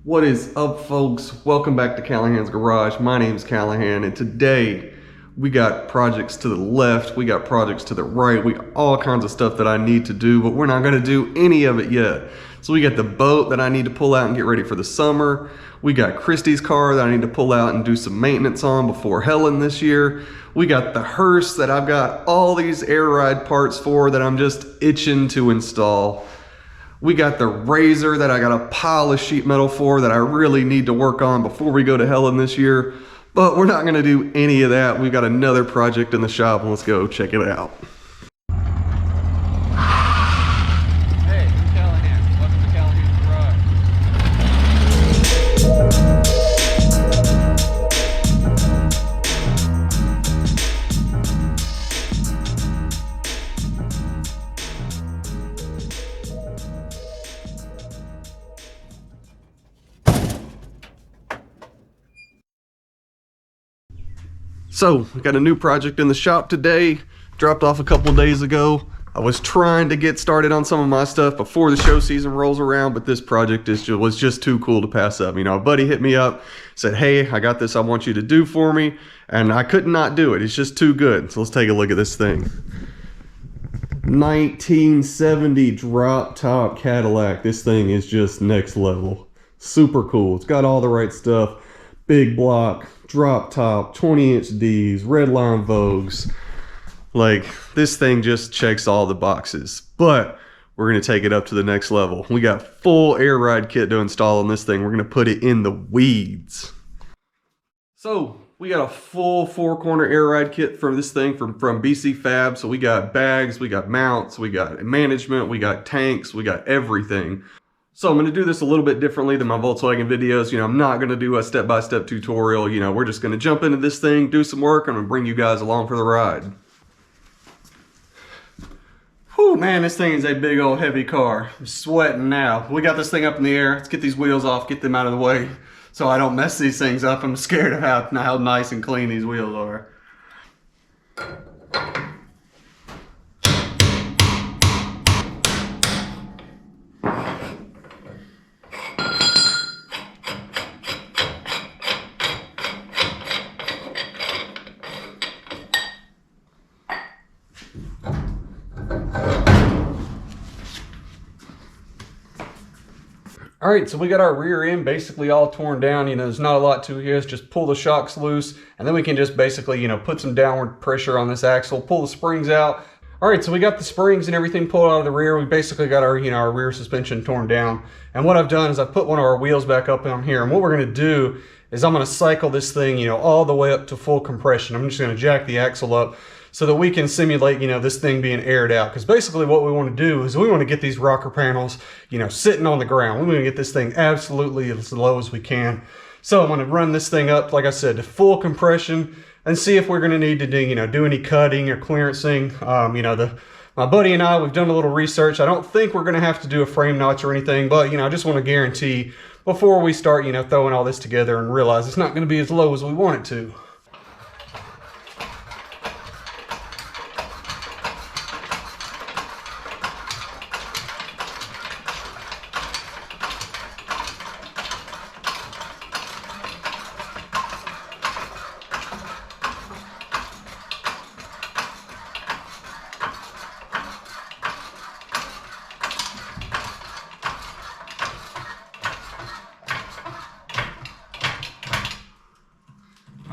What is up, folks? Welcome back to Callahan's Garage. My name's Callahan, and today we got projects to the left, we got projects to the right, we got all kinds of stuff that I need to do, but we're not gonna do any of it yet. So we got the boat that I need to pull out and get ready for the summer. We got Christy's car that I need to pull out and do some maintenance on before Helen this year. We got the hearse that I've got all these air ride parts for that I'm just itching to install. We got the razor that I got a pile of sheet metal for that I really need to work on before we go to Helen this year. But we're not gonna do any of that. We've got another project in the shop and let's go check it out. Hey, I'm Callahan. Welcome to Callahan's Garage. So, we got a new project in the shop today. Dropped off a couple of days ago. I was trying to get started on some of my stuff before the show season rolls around, but this project was just too cool to pass up. You know, a buddy hit me up, said, hey, I got this I want you to do for me, and I could not do it. It's just too good. So let's take a look at this thing. 1970 drop top Cadillac. This thing is just next level. Super cool. It's got all the right stuff. Big block, drop top, 20-inch Ds, red line Vogues. Like, this thing just checks all the boxes. But we're going to take it up to the next level. We got full air ride kit to install on this thing. We're going to put it in the weeds. So, we got a full four-corner air ride kit for this thing from BC Fab. So we got bags, we got mounts, we got management, we got tanks, we got everything. So I'm going to do this a little bit differently than my Volkswagen videos. You know, I'm not going to do a step-by-step tutorial. You know, we're just going to jump into this thing, do some work, and I'm going to bring you guys along for the ride. Whew, man, this thing is a big old heavy car. I'm sweating now. We got this thing up in the air. Let's get these wheels off, get them out of the way so I don't mess these things up. I'm scared of how nice and clean these wheels are. All right, so we got our rear end basically all torn down. You know, there's not a lot to here. It's just pull the shocks loose, and then we can just basically, you know, put some downward pressure on this axle, pull the springs out. All right, so we got the springs and everything pulled out of the rear. We basically got our, you know, our rear suspension torn down. And what I've done is I've put one of our wheels back up on here. And what we're gonna do is I'm gonna cycle this thing, you know, all the way up to full compression. I'm just gonna jack the axle up so that we can simulate, you know, this thing being aired out. Because basically what we want to do is we want to get these rocker panels, you know, sitting on the ground. We want to get this thing absolutely as low as we can. So I'm going to run this thing up, like I said, to full compression and see if we're going to need to do, you know, do any cutting or clearancing. You know, my buddy and I, we've done a little research. I don't think we're going to have to do a frame notch or anything, but, you know, I just want to guarantee before we start, you know, throwing all this together and realize it's not going to be as low as we want it to.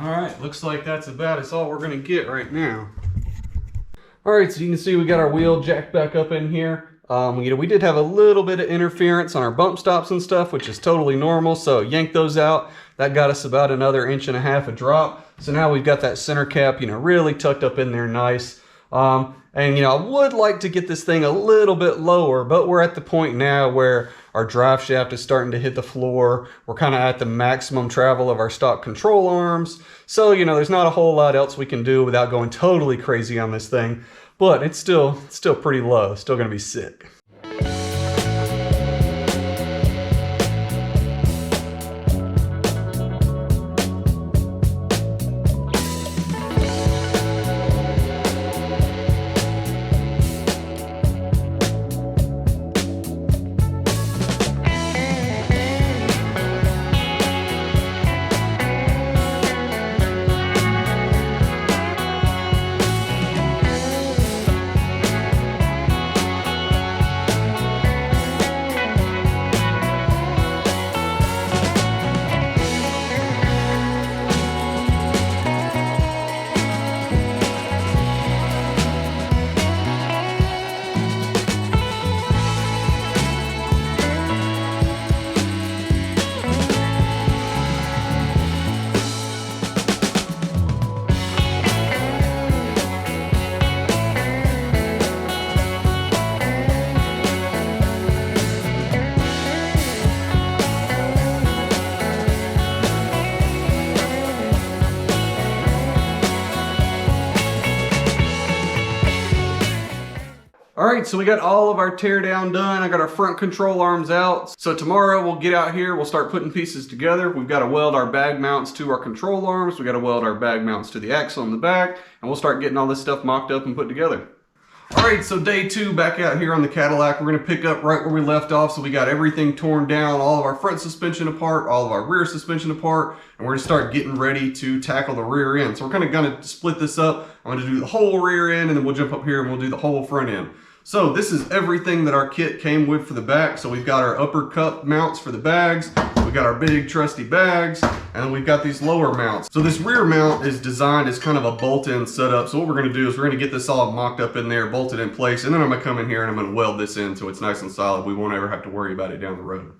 All right, looks like that's about all we're gonna get right now. All right, so you can see we got our wheel jacked back up in here. You know, we did have a little bit of interference on our bump stops and stuff, which is totally normal. So yank those out. That got us about another 1.5 inches of drop. So now we've got that center cap, you know, really tucked up in there nice. And, you know, I would like to get this thing a little bit lower, but we're at the point now where our drive shaft is starting to hit the floor. We're kind of at the maximum travel of our stock control arms. So, you know, there's not a whole lot else we can do without going totally crazy on this thing, but it's still pretty low. Still going to be sick. Alright, so we got all of our tear down done. I got our front control arms out. So tomorrow we'll get out here, we'll start putting pieces together. We've got to weld our bag mounts to our control arms. We got to weld our bag mounts to the axle in the back. And we'll start getting all this stuff mocked up and put together. Alright, so day 2 back out here on the Cadillac. We're going to pick up right where we left off. So we got everything torn down, all of our front suspension apart, all of our rear suspension apart. And we're going to start getting ready to tackle the rear end. So we're kind of going to split this up. I'm going to do the whole rear end and then we'll jump up here and we'll do the whole front end. So this is everything that our kit came with for the back. So we've got our upper cup mounts for the bags, we've got our big trusty bags, and then we've got these lower mounts. So this rear mount is designed as kind of a bolt-in setup. So what we're gonna do is we're gonna get this all mocked up in there, bolted in place, and then I'm gonna come in here and I'm gonna weld this in so it's nice and solid. We won't ever have to worry about it down the road.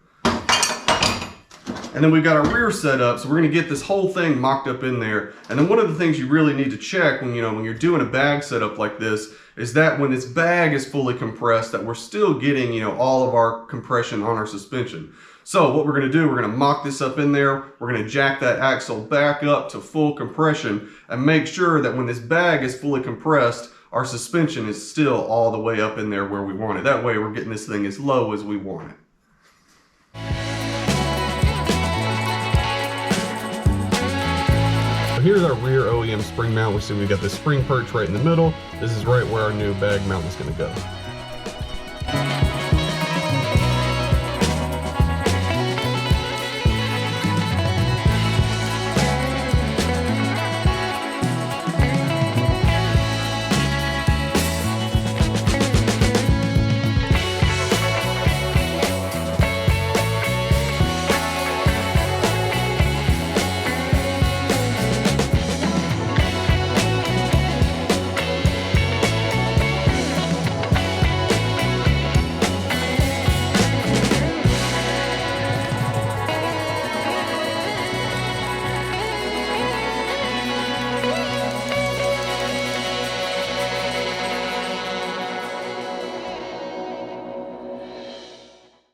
And then we've got our rear set up, so we're gonna get this whole thing mocked up in there. And then one of the things you really need to check when you're doing a bag setup like this is that when this bag is fully compressed, that we're still getting, all of our compression on our suspension. So what we're gonna do, we're gonna mock this up in there, we're gonna jack that axle back up to full compression and make sure that when this bag is fully compressed, our suspension is still all the way up in there where we want it. That way we're getting this thing as low as we want it. Here's our rear OEM spring mount. We see we've got this spring perch right in the middle. This is right where our new bag mount is going to go.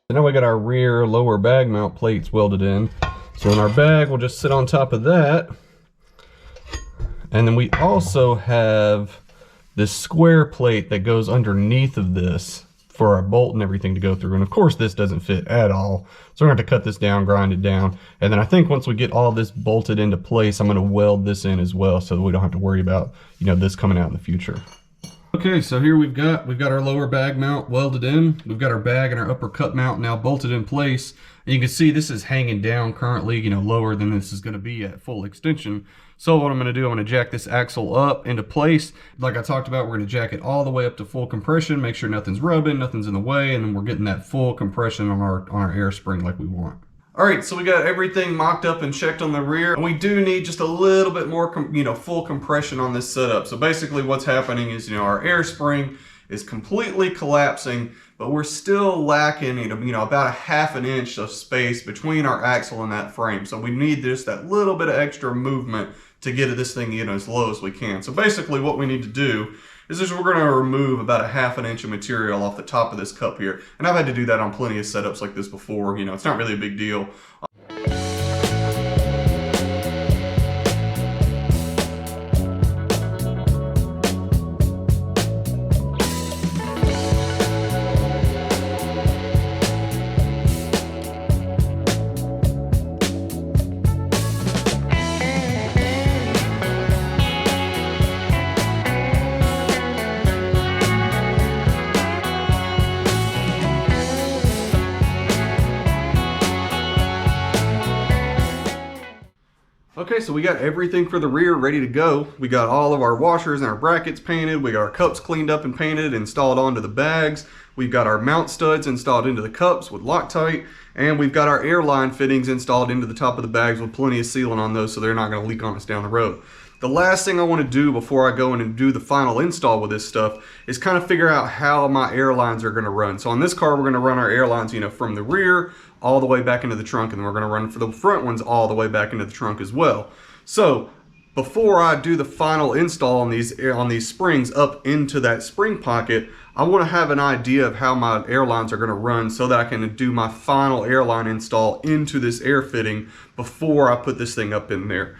So now we got our rear lower bag mount plates welded in. So in our bag, we'll just sit on top of that. And then we also have this square plate that goes underneath of this for our bolt and everything to go through. And of course this doesn't fit at all. So we're going to have to cut this down, grind it down. And then I think once we get all this bolted into place, I'm going to weld this in as well so that we don't have to worry about, this coming out in the future. Okay, so here we've got our lower bag mount welded in. We've got our bag and our upper cup mount now bolted in place. And you can see this is hanging down currently, lower than this is going to be at full extension. So what I'm going to do, I'm going to jack this axle up into place. Like I talked about, we're going to jack it all the way up to full compression, make sure nothing's rubbing, nothing's in the way, and then we're getting that full compression on our air spring like we want. Alright, so we got everything mocked up and checked on the rear, and we do need just a little bit more, full compression on this setup. So basically what's happening is, our air spring is completely collapsing, but we're still lacking, about a ½ an inch of space between our axle and that frame. So we need just that little bit of extra movement to get this thing, as low as we can. So basically what we need to do is just we're going to remove about a ½ an inch of material off the top of this cup here. And I've had to do that on plenty of setups like this before. It's not really a big deal. Okay, so we got everything for the rear ready to go. We got all of our washers and our brackets painted. We got our cups cleaned up and painted, installed onto the bags. We've got our mount studs installed into the cups with Loctite. And we've got our airline fittings installed into the top of the bags with plenty of sealant on those so they're not going to leak on us down the road. The last thing I want to do before I go in and do the final install with this stuff is kind of figure out how my airlines are going to run. So on this car, we're going to run our airlines, from the rear all the way back into the trunk, and then we're going to run for the front ones all the way back into the trunk as well. So before I do the final install on these springs up into that spring pocket, I want to have an idea of how my airlines are going to run so that I can do my final airline install into this air fitting before I put this thing up in there.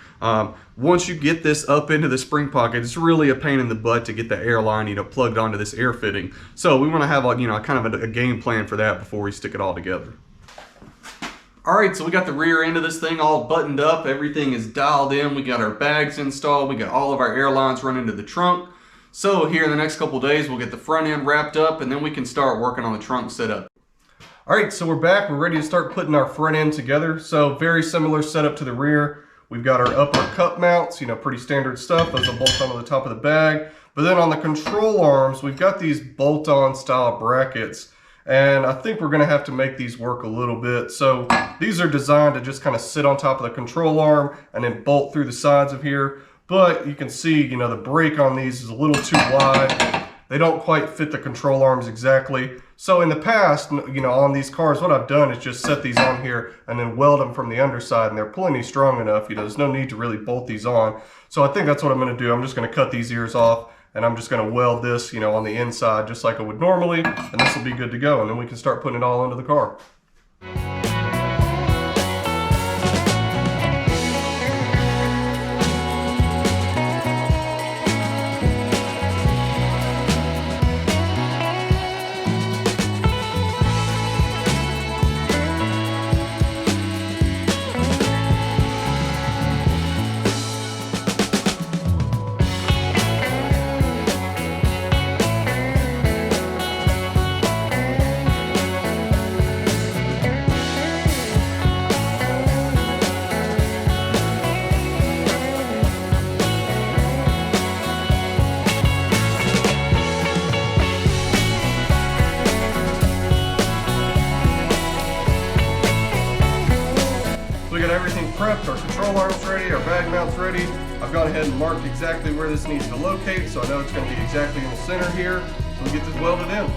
Once you get this up into the spring pocket, it's really a pain in the butt to get the airline, plugged onto this air fitting. So we want to have kind of a game plan for that before we stick it all together. All right, so we got the rear end of this thing all buttoned up. Everything is dialed in. We got our bags installed. We got all of our airlines running to the trunk. So here in the next couple days, we'll get the front end wrapped up and then we can start working on the trunk setup. All right, so we're back. We're ready to start putting our front end together. So very similar setup to the rear. We've got our upper cup mounts, pretty standard stuff. Those will bolt onto the top of the bag. But then on the control arms, we've got these bolt-on style brackets. And I think we're going to have to make these work a little bit. So these are designed to just kind of sit on top of the control arm and then bolt through the sides of here. But you can see, the brake on these is a little too wide. They don't quite fit the control arms exactly. So in the past, on these cars, what I've done is just set these on here and then weld them from the underside, and they're plenty strong enough. There's no need to really bolt these on. So I think that's what I'm going to do. I'm just going to cut these ears off, and I'm just going to weld this, on the inside just like I would normally, and this will be good to go. And then we can start putting it all into the car. Everything prepped, our control arms ready, our bag mounts ready. I've gone ahead and marked exactly where this needs to locate, so I know it's going to be exactly in the center here. So we get this welded in.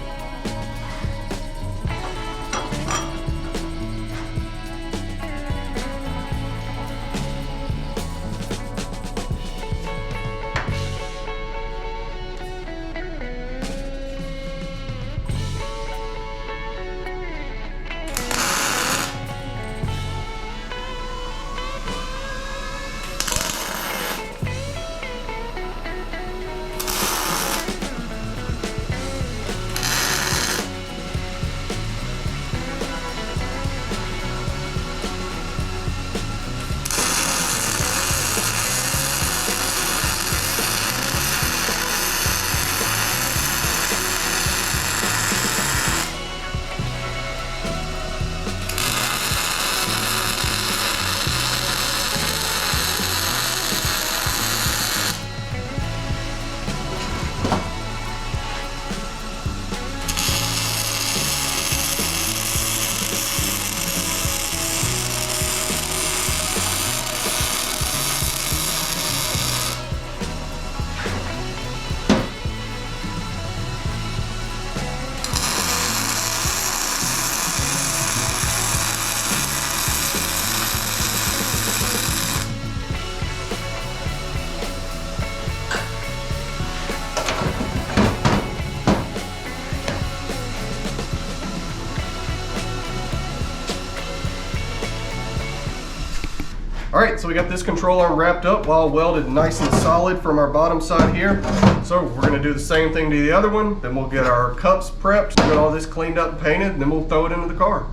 All right, so we got this control arm wrapped up, while welded nice and solid from our bottom side here. So we're gonna do the same thing to the other one, then we'll get our cups prepped, get all this cleaned up and painted, and then we'll throw it into the car.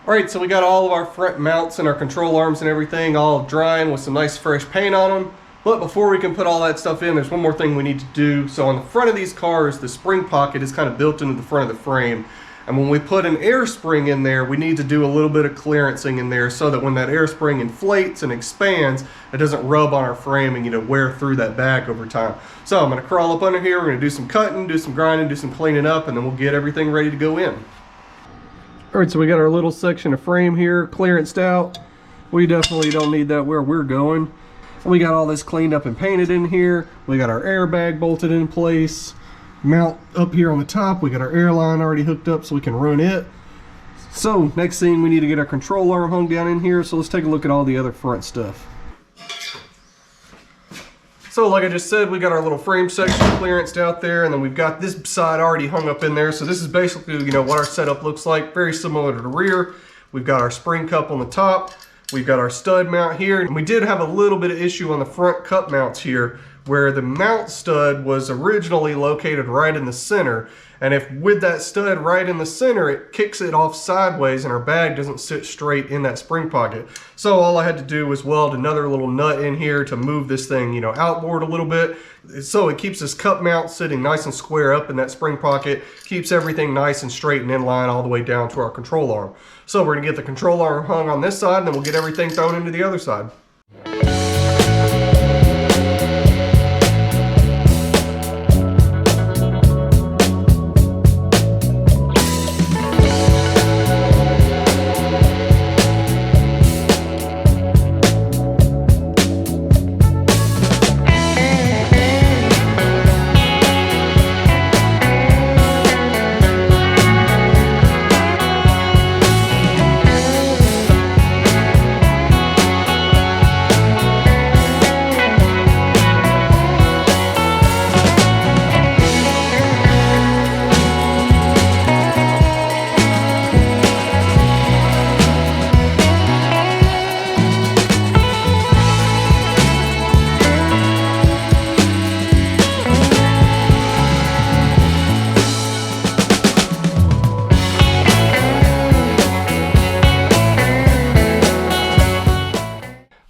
All right, so we got all of our front mounts and our control arms and everything all drying with some nice fresh paint on them. But before we can put all that stuff in, there's one more thing we need to do. So on the front of these cars, the spring pocket is kind of built into the front of the frame. And when we put an air spring in there, we need to do a little bit of clearancing in there so that when that air spring inflates and expands, it doesn't rub on our frame and wear through that bag over time. So I'm gonna crawl up under here, we're gonna do some cutting, do some grinding, do some cleaning up, and then we'll get everything ready to go in. All right, so we got our little section of frame here clearanced out. We definitely don't need that where we're going. We got all this cleaned up and painted in here. We got our airbag bolted in place. Mount up here on the top. We got our airline already hooked up so we can run it. So next thing, we need to get our control arm hung down in here. So let's take a look at all the other front stuff. So like I just said, we got our little frame section clearanced out there, and then we've got this side already hung up in there. So this is basically, you know, what our setup looks like, very similar to the rear. We've got our spring cup on the top. We've got our stud mount here, and we did have a little bit of issue on the front cup mounts here, where the mount stud was originally located right in the center. And if with that stud right in the center, it kicks it off sideways and our bag doesn't sit straight in that spring pocket. So all I had to do was weld another little nut in here to move this thing, you know, outboard a little bit. So it keeps this cup mount sitting nice and square up in that spring pocket, keeps everything nice and straight and in line all the way down to our control arm. So we're gonna get the control arm hung on this side, and then we'll get everything thrown into the other side.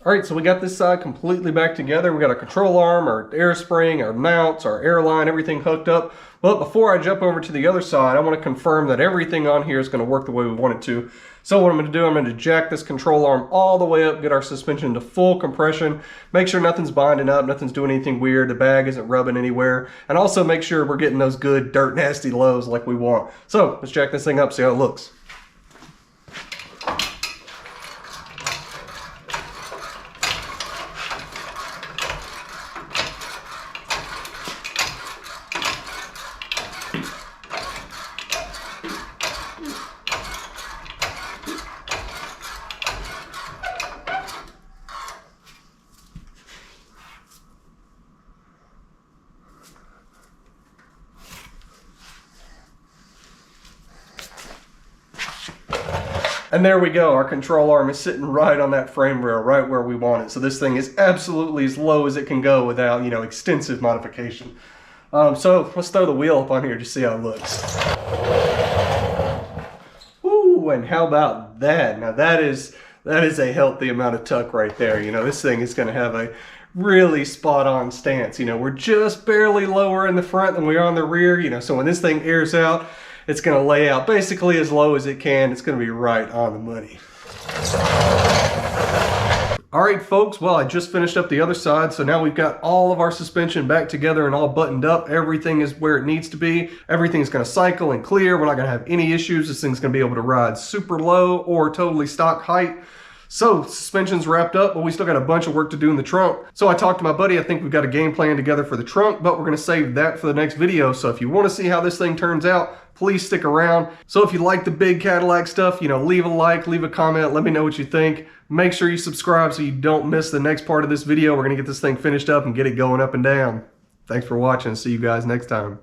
All right, so we got this side completely back together. We got our control arm, our air spring, our mounts, our airline, everything hooked up. But before I jump over to the other side, I want to confirm that everything on here is going to work the way we want it to. So what I'm going to do, I'm going to jack this control arm all the way up, get our suspension to full compression, make sure nothing's binding up, nothing's doing anything weird, the bag isn't rubbing anywhere, and also make sure we're getting those good dirt nasty lows like we want. So let's jack this thing up, see how it looks. And there we go, our control arm is sitting right on that frame rail, right where we want it. So this thing is absolutely as low as it can go without, you know, extensive modification. So let's throw the wheel up on here to see how it looks. Ooh, and how about that? Now that is a healthy amount of tuck right there. You know, this thing is gonna have a really spot on stance. You know, we're just barely lower in the front than we are on the rear, you know, so when this thing airs out, it's going to lay out basically as low as it can. It's going to be right on the money. All right, folks, well, I just finished up the other side, so now we've got all of our suspension back together and all buttoned up. Everything is where it needs to be. Everything's going to cycle and clear. We're not going to have any issues. This thing's going to be able to ride super low or totally stock height. So suspension's wrapped up, but we still got a bunch of work to do in the trunk. So I talked to my buddy. I think we've got a game plan together for the trunk, but we're going to save that for the next video. So if you want to see how this thing turns out, please stick around. So if you like the big Cadillac stuff, you know, leave a like, leave a comment, let me know what you think. Make sure you subscribe so you don't miss the next part of this video. We're going to get this thing finished up and get it going up and down. Thanks for watching. See you guys next time.